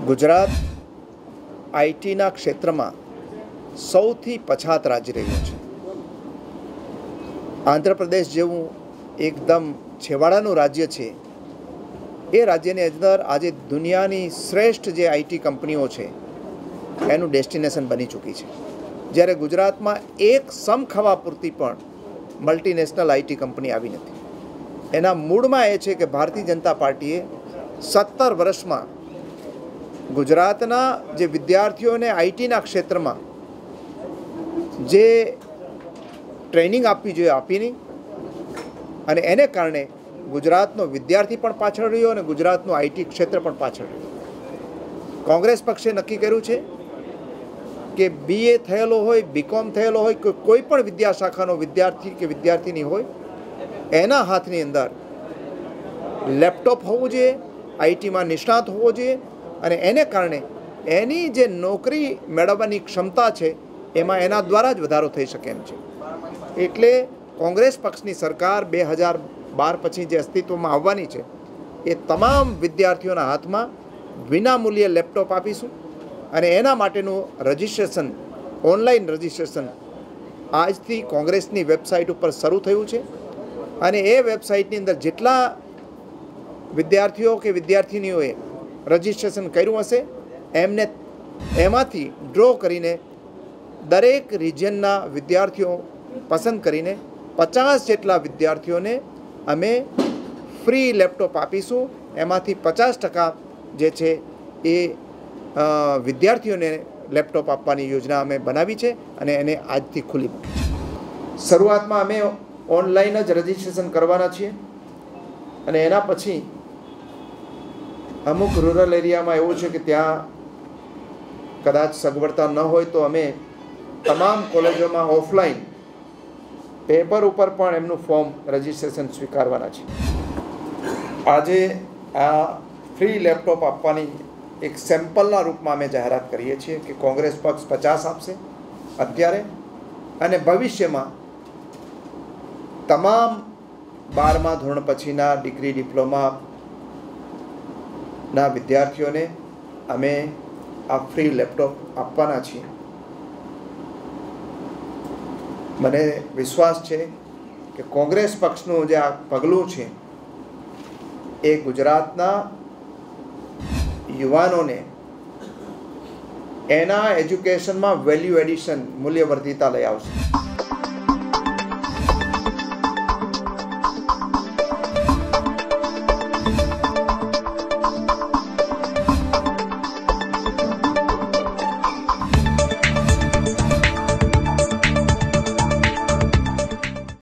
ગુજરાત આઈટીના ક્ષેત્રમાં સૌથી પછાત રાજ્ય રહ્યું છે. આંધ્રપ્રદેશ જેવું એકદમ છેવાડાનું રાજ્ય છે, એ રાજ્યની અંદર આજે દુનિયાની શ્રેષ્ઠ જે આઈટી કંપનીઓ છે એનું ડેસ્ટિનેશન બની ચૂકી છે. જ્યારે ગુજરાતમાં એક સમ ખાવા પૂરતી પણ મલ્ટીનેશનલ આઈટી કંપની આવી નથી. એના મૂળમાં એ છે કે ભારતીય જનતા પાર્ટીએ 17 વર્ષમાં ગુજરાતના જે વિદ્યાર્થીઓને આઈટીના ક્ષેત્રમાં જે ટ્રેનિંગ આપવી જોઈએ આપી નહીં, અને એને કારણે ગુજરાતનો વિદ્યાર્થી પણ પાછળ રહ્યો અને ગુજરાતનું આઈટી ક્ષેત્ર પણ પાછળ રહ્યું. કોંગ્રેસ પક્ષે નક્કી કર્યું છે કે BA થયેલો હોય, BCom થયેલો હોય, કોઈ પણ વિદ્યાશાખાનો વિદ્યાર્થી કે વિદ્યાર્થીની હોય, એના હાથની અંદર લેપટોપ હોવું જોઈએ, આઈટીમાં નિષ્ણાત હોવો જોઈએ, અને એને કારણે એની જે નોકરી મેળવવાની ક્ષમતા છે એમાં એના દ્વારા જ વધારો થઈ શકે એમ છે. એટલે કોંગ્રેસ પક્ષની સરકાર 2012 પછી જે અસ્તિત્વમાં આવવાની છે એ તમામ વિદ્યાર્થીઓના હાથમાં વિનામૂલ્યે લેપટોપ આપીશું, અને એના માટેનું રજિસ્ટ્રેશન, ઓનલાઈન રજિસ્ટ્રેશન આજથી કોંગ્રેસની વેબસાઇટ ઉપર શરૂ થયું છે. અને એ વેબસાઇટની અંદર જેટલા વિદ્યાર્થીઓ કે વિદ્યાર્થિનીઓએ રજિસ્ટ્રેશન કર્યું હશે એમને એમાંથી ડ્રો કરીને દરેક રિજિયનના વિદ્યાર્થીઓ પસંદ કરીને 50 જેટલા વિદ્યાર્થીઓને અમે ફ્રી લેપટોપ આપીશું. એમાંથી 50% જે છે એ વિદ્યાર્થીઓને લેપટોપ આપવાની યોજના અમે બનાવી છે અને એને આજથી ખુલ્લી મૂકી છે. શરૂઆતમાં અમે ઓનલાઈન જ રજિસ્ટ્રેશન કરવાના છીએ, અને એના પછી અમુક રૂરલ એરિયામાં એવું છે કે ત્યાં કદાચ સગવડતા ન હોય તો અમે તમામ કોલેજોમાં ઓફલાઈન પેપર ઉપર પણ એમનું ફોર્મ રજિસ્ટ્રેશન સ્વીકારવાના છે. આજે આ ફ્રી લેપટોપ આપવાની એક સેમ્પલના રૂપમાં અમે જાહેરાત કરીએ છીએ કે કોંગ્રેસ પક્ષ 50 આપશે અત્યારે, અને ભવિષ્યમાં તમામ 12મા ધોરણ પછીના ડિગ્રી ડિપ્લોમાના વિદ્યાર્થીઓને અમે આ ફ્રી લેપટોપ આપવાના છીએ. મને વિશ્વાસ છે કે કોંગ્રેસ પક્ષનું જે આ પગલું છે એ ગુજરાતના યુવાનોને એના એજ્યુકેશનમાં વેલ્યુ એડિશન, મૂલ્યવર્ધિતા લઈ આવશે.